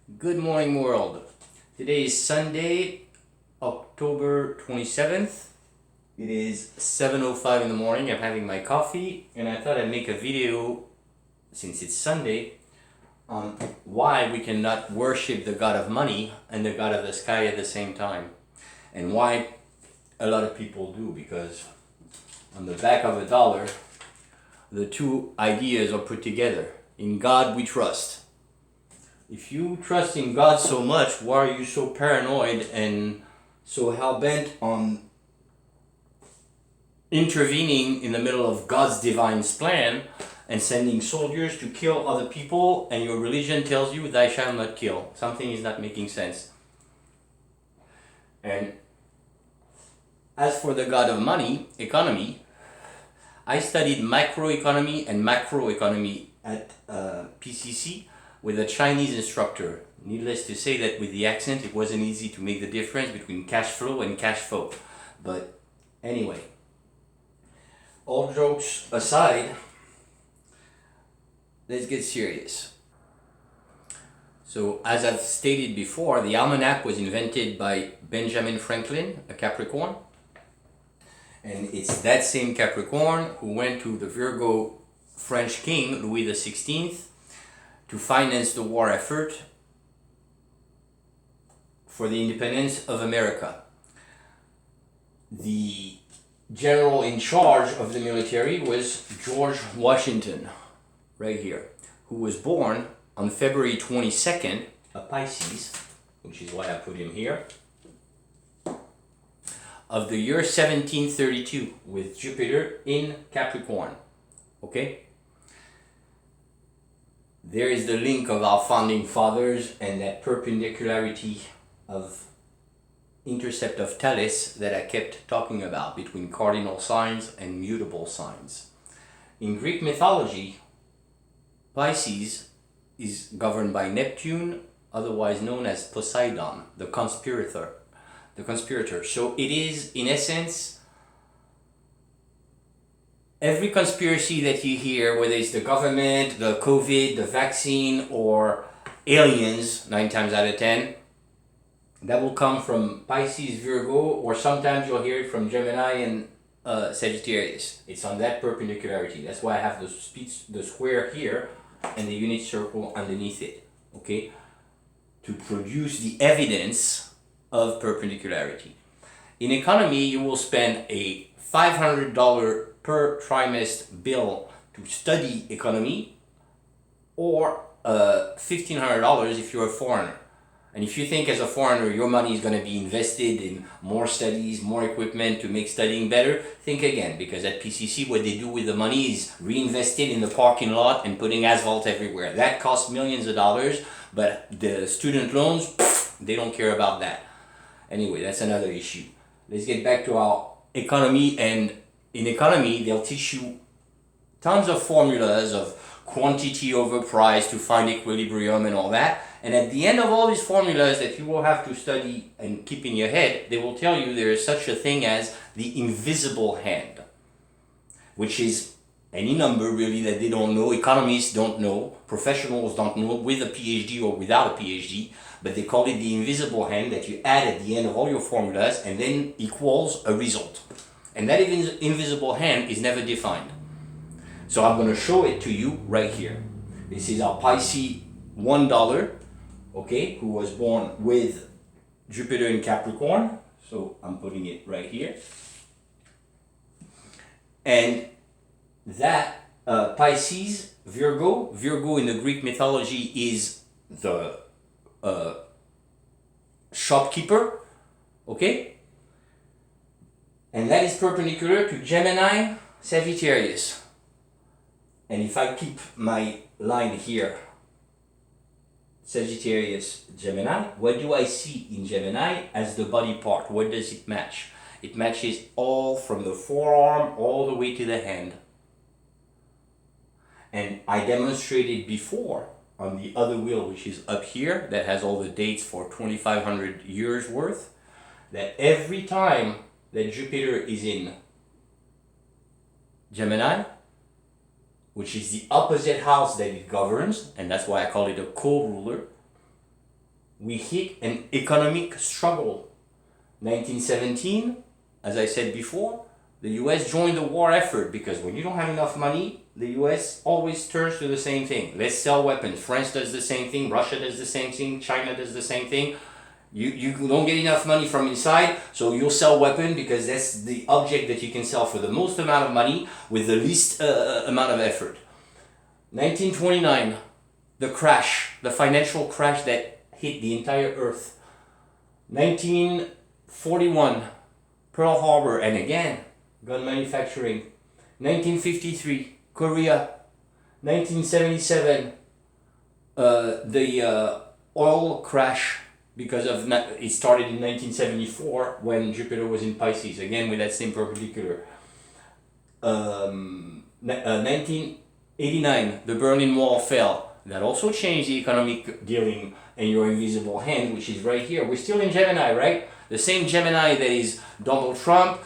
Good morning, world. Today is Sunday, October 27th. It is 7:05 in the morning. I'm having my coffee, and I thought I'd make a video, since it's Sunday, on why we cannot worship the God of money and the God of the sky at the same time. And why a lot of people do, because on the back of a dollar, the two ideas are put together. In God we trust. If you trust in God so much, why are you so paranoid and so hell-bent on intervening in the middle of God's divine plan and sending soldiers to kill other people, and your religion tells you thou shalt not kill? Something is not making sense. And as for the God of money, economy, I studied microeconomy and macroeconomy at PCC with a Chinese instructor. Needless to say that with the accent it wasn't easy to make the difference between cash flow and cash flow. But anyway, all jokes aside, let's get serious. So as I've stated before, the almanac was invented by Benjamin Franklin, a Capricorn. And it's that same Capricorn who went to the Virgo French king, Louis XVI, to finance the war effort for the independence of America. The general in charge of the military was George Washington, right here, who was born on February 22nd, a Pisces, which is why I put him here, of the year 1732, with Jupiter in Capricorn. Okay? There is the link of our founding fathers and that perpendicularity of intercept of Thales that I kept talking about between cardinal signs and mutable signs. In Greek mythology, Pisces is governed by Neptune, otherwise known as Poseidon, the conspirator. So it is, in essence, every conspiracy that you hear, whether it's the government, the COVID, the vaccine, or aliens, 9 times out of 10, that will come from Pisces, Virgo, or sometimes you'll hear it from Gemini and Sagittarius. It's on that perpendicularity. That's why I have the square here and the unit circle underneath it, okay? To produce the evidence of perpendicularity. In economy, you will spend a $500 per trimester bill to study economy, or $1,500 if you're a foreigner. And if you think as a foreigner your money is going to be invested in more studies, more equipment to make studying better, think again, because at PCC what they do with the money is reinvested in the parking lot and putting asphalt everywhere. That costs millions of dollars, but the student loans, they don't care about that. Anyway, that's another issue. Let's get back to our economy. And in economy, they'll teach you tons of formulas of quantity over price to find equilibrium and all that. And at the end of all these formulas that you will have to study and keep in your head, they will tell you there is such a thing as the invisible hand, which is any number really that they don't know, economists don't know, professionals don't know, with a PhD or without a PhD, but they call it the invisible hand that you add at the end of all your formulas and then equals a result. And that invisible hand is never defined. So I'm going to show it to you right here. This is our Pisces $1, okay, who was born with Jupiter in Capricorn. So I'm putting it right here. And that Pisces, Virgo in the Greek mythology is the shopkeeper, okay? And that is perpendicular to Gemini, Sagittarius. And if I keep my line here, Sagittarius, Gemini, what do I see in Gemini as the body part? What does it match? It matches all from the forearm all the way to the hand. And I demonstrated before on the other wheel, which is up here, that has all the dates for 2,500 years worth, that every time that Jupiter is in Gemini, which is the opposite house that it governs, and that's why I call it a co-ruler, we hit an economic struggle. 1917, as I said before, the US joined the war effort because when you don't have enough money, the US always turns to the same thing. Let's sell weapons. France does the same thing. Russia does the same thing. China does the same thing. You don't get enough money from inside, so you'll sell weapon because that's the object that you can sell for the most amount of money with the least amount of effort. 1929, the crash, the financial crash that hit the entire earth. 1941, Pearl Harbor, and again, gun manufacturing. 1953, Korea. 1977, the oil crash, because of it started in 1974 when Jupiter was in Pisces, again with that same perpendicular. 1989, the Berlin Wall fell. That also changed the economic dealing and your invisible hand, which is right here. We're still in Gemini, right? The same Gemini that is Donald Trump,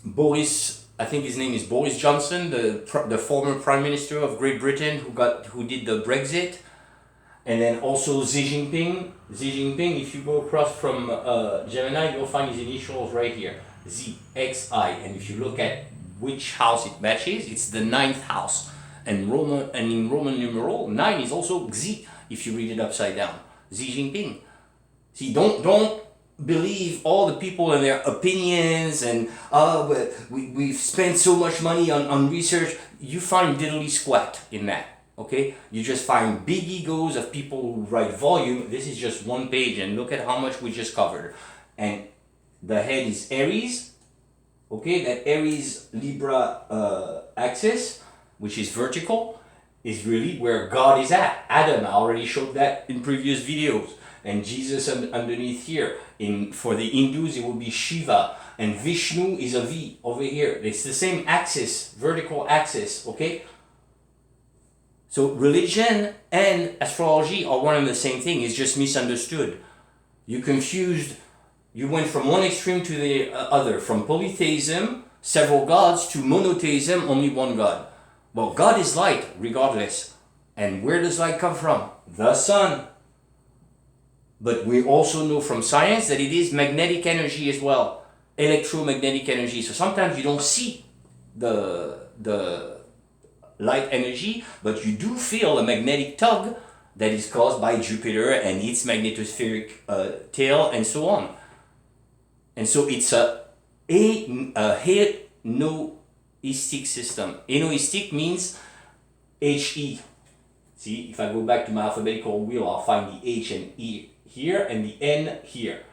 Boris, I think his name is Boris Johnson, the former Prime Minister of Great Britain who did the Brexit. And then also Xi Jinping. Xi Jinping, if you go across from Gemini, you'll find his initials right here. Z, X, I. And if you look at which house it matches, it's the 9th house. And in Roman numeral, 9 is also Xi, if you read it upside down. Xi Jinping. See, don't believe all the people and their opinions and we've spent so much money on research. You find diddly squat in that. Okay, you just find big egos of people who write volume. This is just one page, and look at how much we just covered. And the head is Aries. Okay, that Aries Libra axis, which is vertical, is really where God is at. Adam, I already showed that in previous videos. And Jesus underneath here. For the Hindus, it will be Shiva. And Vishnu is a V over here. It's the same axis, vertical axis, okay? So religion and astrology are one and the same thing. It's just misunderstood. You went from one extreme to the other. From polytheism, several gods, to monotheism, only one God. Well, God is light, regardless. And where does light come from? The sun. But we also know from science that it is magnetic energy as well. Electromagnetic energy. So sometimes you don't see the light energy, but you do feel a magnetic tug that is caused by Jupiter and its magnetospheric tail and so on. And so it's a henoistic system. Henoistic means HE. See, if I go back to my alphabetical wheel, I'll find the H and E here and the N here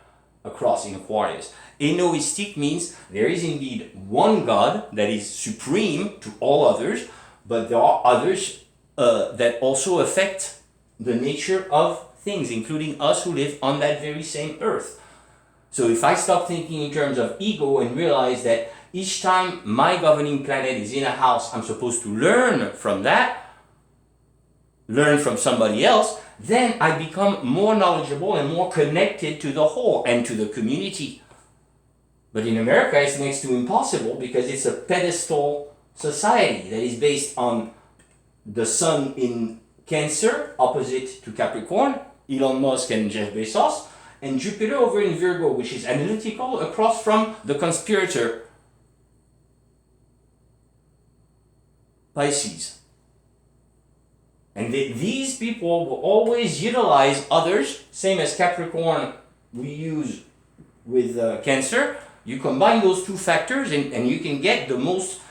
across in Aquarius. Henoistic means there is indeed one God that is supreme to all others, but there are others that also affect the nature of things, including us who live on that very same earth. So if I stop thinking in terms of ego and realize that each time my governing planet is in a house, I'm supposed to learn from that, learn from somebody else, then I become more knowledgeable and more connected to the whole and to the community. But in America, it's next to impossible because it's a pedestal society that is based on the sun in Cancer, opposite to Capricorn, Elon Musk and Jeff Bezos, and Jupiter over in Virgo, which is analytical, across from the conspirator, Pisces. And these people will always utilize others, same as Capricorn we use with Cancer. You combine those two factors and you can get the most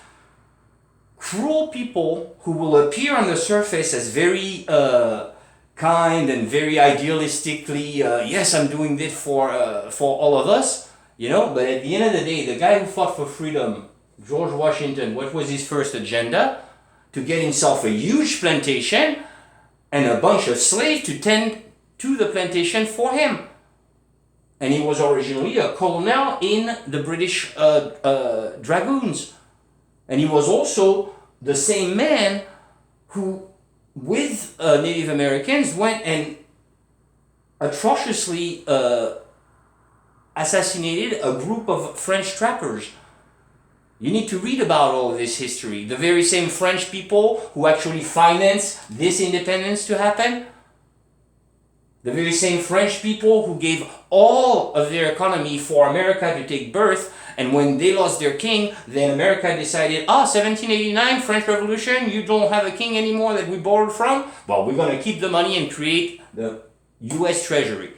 cruel people who will appear on the surface as very kind and very idealistically, yes, I'm doing this for all of us, you know, but at the end of the day, the guy who fought for freedom, George Washington, what was his first agenda? To get himself a huge plantation and a bunch of slaves to tend to the plantation for him. And he was originally a colonel in the British Dragoons. And he was also the same man who, with Native Americans, went and atrociously assassinated a group of French trappers. You need to read about all of this history. The very same French people who actually financed this independence to happen. The very same French people who gave all of their economy for America to take birth, and when they lost their king, then America decided, 1789, French Revolution, you don't have a king anymore that we borrowed from? Well, we're going to keep the money and create the US Treasury.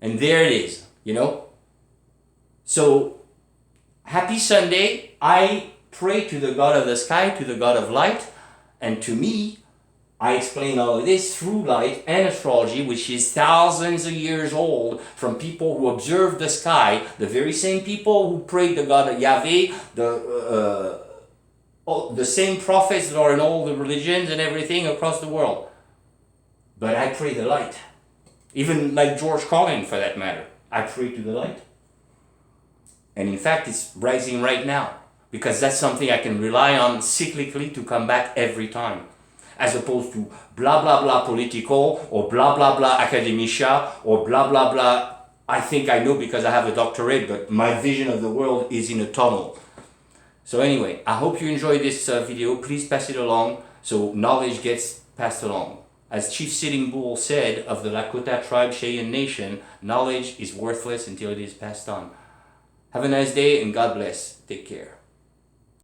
And there it is, you know? So, happy Sunday. I pray to the God of the sky, to the God of light, and to me, I explain all of this through light and astrology, which is thousands of years old, from people who observed the sky, the very same people who prayed the God of Yahweh, the same prophets that are in all the religions and everything across the world. But I pray the light. Even like George Carlin, for that matter. I pray to the light. And in fact, it's rising right now, because that's something I can rely on cyclically to come back every time. As opposed to blah blah blah political, or blah blah blah academia, or blah blah blah I think I know because I have a doctorate, but my vision of the world is in a tunnel. So anyway, I hope you enjoyed this video. Please pass it along so knowledge gets passed along. As Chief Sitting Bull said of the Lakota tribe Cheyenne Nation, knowledge is worthless until it is passed on. Have a nice day and God bless. Take care.